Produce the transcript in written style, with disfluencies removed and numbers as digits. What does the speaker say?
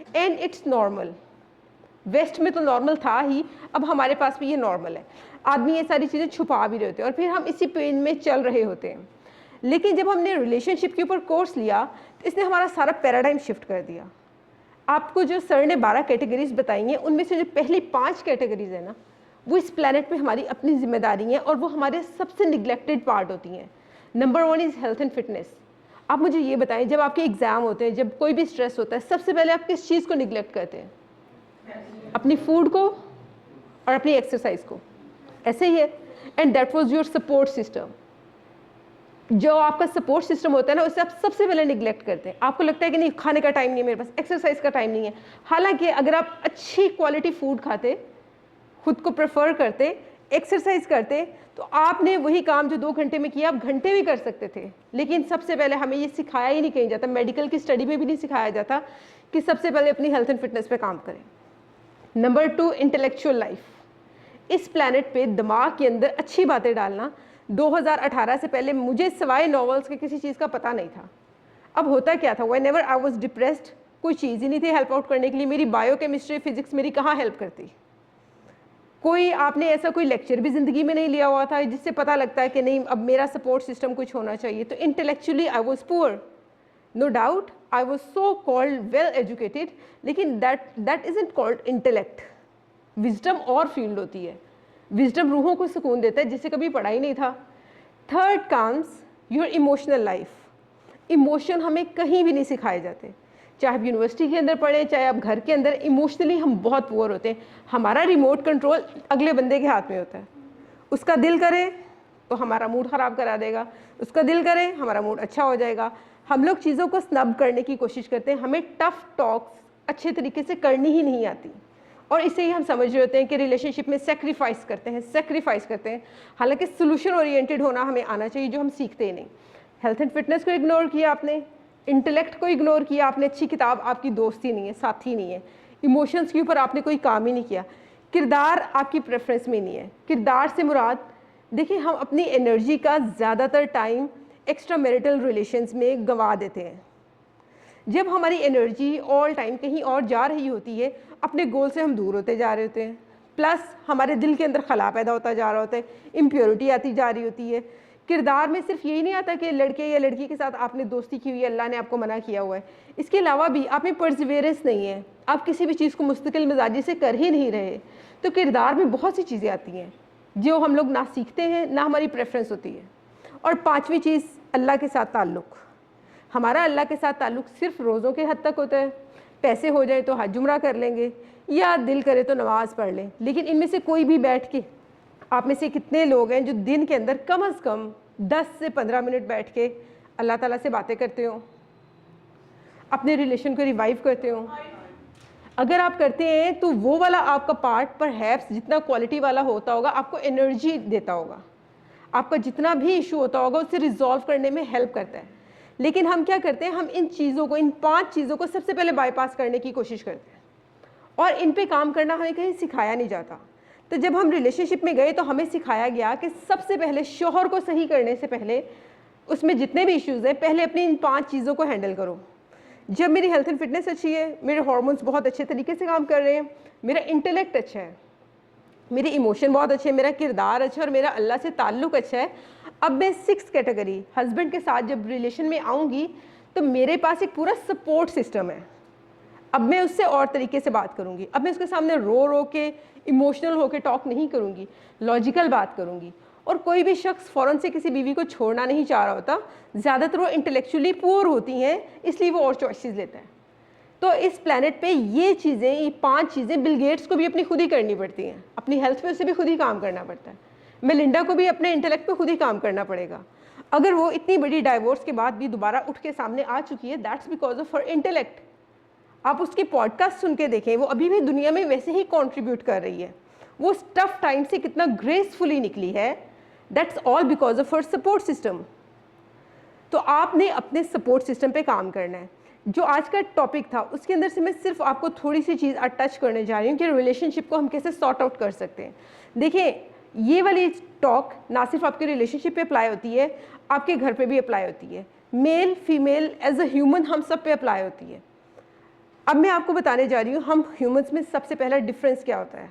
And it's normal. Waste में तो normal था ही, अब हमारे पास भी ये नॉर्मल है। आदमी ये सारी चीज़ें छुपा भी रहे होते हैं और फिर हम इसी पेन में चल रहे होते हैं। लेकिन जब हमने रिलेशनशिप के ऊपर कोर्स लिया तो इसने हमारा सारा पैराडाइम शिफ्ट कर दिया। आपको जो सर ने 12 कैटेगरीज बताई हैं, उनमें से जो पहली 5 कैटेगरीज है ना, वो इस प्लेनेट पे हमारी अपनी जिम्मेदारी है और वो हमारे सबसे निगलेक्टेड पार्ट होती हैं। Number 1 is health and fitness. आप मुझे ये बताएं, जब आपके एग्ज़ाम होते हैं, जब कोई भी स्ट्रेस होता है, सबसे पहले आप किस चीज़ को निगलेक्ट करते हैं? अपनी फूड को और अपनी एक्सरसाइज को। ऐसे ही है। And that was your support system. जो आपका सपोर्ट सिस्टम होता है ना, उसे आप सबसे पहले निगलेक्ट करते हैं। आपको लगता है कि नहीं, खाने का टाइम नहीं है मेरे पास, एक्सरसाइज का टाइम नहीं है। हालांकि अगर आप अच्छी क्वालिटी फूड खाते, खुद को प्रेफर करते, एक्सरसाइज करते, तो आपने वही काम जो 2 घंटे में किया आप घंटे भी कर सकते थे। लेकिन सबसे पहले हमें ये सिखाया ही नहीं कहीं जाता, मेडिकल की स्टडी में भी नहीं सिखाया जाता कि सबसे पहले अपनी हेल्थ एंड फिटनेस पे काम करें। Number 2, intellectual life. इस प्लैनेट पे दिमाग के अंदर अच्छी बातें डालना 2018 से पहले मुझे सिवाय नॉवेल्स के किसी चीज़ का पता नहीं था। अब होता क्या था, व्हेनेवर आई वाज डिप्रेस्ड, कोई चीज़ ही नहीं थी हेल्प आउट करने के लिए। मेरी बायो केमिस्ट्री फिजिक्स मेरी कहाँ हेल्प करती? कोई आपने ऐसा कोई लेक्चर भी ज़िंदगी में नहीं लिया हुआ था जिससे पता लगता है कि नहीं अब मेरा सपोर्ट सिस्टम कुछ होना चाहिए। तो intellectually I was poor, no doubt I was so called well educated, लेकिन that isn't called intellect. Wisdom और फील्ड होती है। विजडम रूहों को सुकून देता है जिसे कभी पढ़ा ही नहीं था। Third comes your emotional life. Emotion हमें कहीं भी नहीं सिखाए जाते, चाहे आप यूनिवर्सिटी के अंदर पढ़ें, चाहे आप घर के अंदर। इमोशनली हम बहुत पुअर होते हैं। हमारा रिमोट कंट्रोल अगले बंदे के हाथ में होता है। उसका दिल करे तो हमारा मूड ख़राब करा देगा, उसका दिल करे हमारा मूड अच्छा हो जाएगा। हम लोग चीज़ों को स्नब करने की कोशिश करते हैं। हमें टफ टॉक्स अच्छे तरीके से करनी ही नहीं आती और इसे ही हम समझ रहे होते हैं कि रिलेशनशिप में सेक्रीफाइस करते हैं। हालांकि सोल्यूशन ओरिएंटेड होना हमें आना चाहिए, जो हम सीखते ही नहीं। हेल्थ एंड फिटनेस को इग्नोर किया आपने, इंटेलेक्ट को इग्नोर किया आपने। अच्छी किताब आपकी दोस्ती नहीं है, साथी नहीं है। इमोशंस के ऊपर आपने कोई काम ही नहीं किया। किरदार आपकी प्रेफरेंस में नहीं है। किरदार से मुराद, देखिए हम अपनी एनर्जी का ज़्यादातर टाइम एक्स्ट्रा मैरिटल रिलेशंस में गंवा देते हैं। जब हमारी एनर्जी ऑल टाइम कहीं और जा रही होती है, अपने गोल से हम दूर होते जा रहे होते हैं। प्लस हमारे दिल के अंदर खला पैदा होता जा रहा होता है, इम्प्योरिटी आती जा रही होती है। किरदार में सिर्फ यही नहीं आता कि लड़के या लड़की के साथ आपने दोस्ती की हुई है, अल्लाह ने आपको मना किया हुआ है। इसके अलावा भी आप में परसिवेरेंस नहीं है, आप किसी भी चीज़ को मुस्तकिल मिजाजी से कर ही नहीं रहे। तो किरदार में बहुत सी चीज़ें आती हैं जो हम लोग ना सीखते हैं, ना हमारी प्रेफरेंस होती है। और 5वीं चीज़, अल्लाह के साथ ताल्लुक़। हमारा अल्लाह के साथ ताल्लुक़ सिर्फ रोज़ों के हद तक होता है। पैसे हो जाए तो हज उम्रा कर लेंगे या दिल करे तो नमाज़ पढ़ लें। लेकिन इनमें से कोई भी बैठ के, आप में से कितने लोग हैं जो दिन के अंदर कम से कम 10 से 15 मिनट बैठ के अल्लाह ताला से बातें करते हो, अपने रिलेशन को रिवाइव करते हो? अगर आप करते हैं तो वो वाला आपका पार्ट परहैप्स जितना क्वालिटी वाला होता होगा, आपको एनर्जी देता होगा, आपका जितना भी इशू होता होगा उसे रिजॉल्व करने में हेल्प करता है। लेकिन हम क्या करते हैं, हम इन चीज़ों को, इन 5 चीज़ों को सबसे पहले बाईपास करने की कोशिश करते हैं और इन पे काम करना हमें कहीं सिखाया नहीं जाता। तो जब हम रिलेशनशिप में गए तो हमें सिखाया गया कि सबसे पहले शौहर को सही करने से पहले, उसमें जितने भी इश्यूज़ हैं, पहले अपनी इन 5 चीज़ों को हैंडल करो। जब मेरी हेल्थ एंड फिटनेस अच्छी है, मेरे हार्मोन्स बहुत अच्छे तरीके से काम कर रहे हैं, मेरा इंटेलेक्ट अच्छा है, मेरे इमोशन बहुत अच्छे हैं, मेरा किरदार अच्छा है और मेरा अल्लाह से ताल्लुक़ अच्छा है, अब मैं 6th कैटेगरी हस्बैंड के साथ जब रिलेशन में आऊँगी तो मेरे पास एक पूरा सपोर्ट सिस्टम है। अब मैं उससे और तरीके से बात करूँगी। अब मैं उसके सामने रो रो के, इमोशनल होके टॉक नहीं करूँगी, लॉजिकल बात करूँगी। और कोई भी शख्स फ़ौरन से किसी बीवी को छोड़ना नहीं चाह रहा होता। ज़्यादातर वो इंटेलेक्चुअली पुअर होती हैं, इसलिए वो और चॉइसेस लेता है। तो इस प्लेनेट पे ये चीज़ें, ये 5 चीज़ें बिल गेट्स को भी अपनी खुद ही करनी पड़ती हैं। अपनी हेल्थ पे उसे भी खुद ही काम करना पड़ता है। मेलिंडा को भी अपने इंटेलेक्ट पे खुद ही काम करना पड़ेगा। अगर वो इतनी बड़ी डाइवोर्स के बाद भी दोबारा उठ के सामने आ चुकी है, that's because of her intellect. आप उसके पॉडकास्ट सुन के देखें, वो अभी भी दुनिया में वैसे ही कंट्रीब्यूट कर रही है। वो टफ टाइम से कितना ग्रेसफुली निकली है, that's all because of her support system. तो आपने अपने सपोर्ट सिस्टम पे काम करना है। जो आज का टॉपिक था उसके अंदर से मैं सिर्फ आपको थोड़ी सी चीज़ टच करने जा रही हूँ कि रिलेशनशिप को हम कैसे सॉर्ट आउट कर सकते हैं। देखिए, ये वाली टॉक ना सिर्फ आपके रिलेशनशिप पे अप्लाई होती है, आपके घर पे भी अप्लाई होती है। Male female as a human हम सब पे अप्लाई होती है। अब मैं आपको बताने जा रही हूँ हम ह्यूमंस में सबसे पहला डिफरेंस क्या होता है।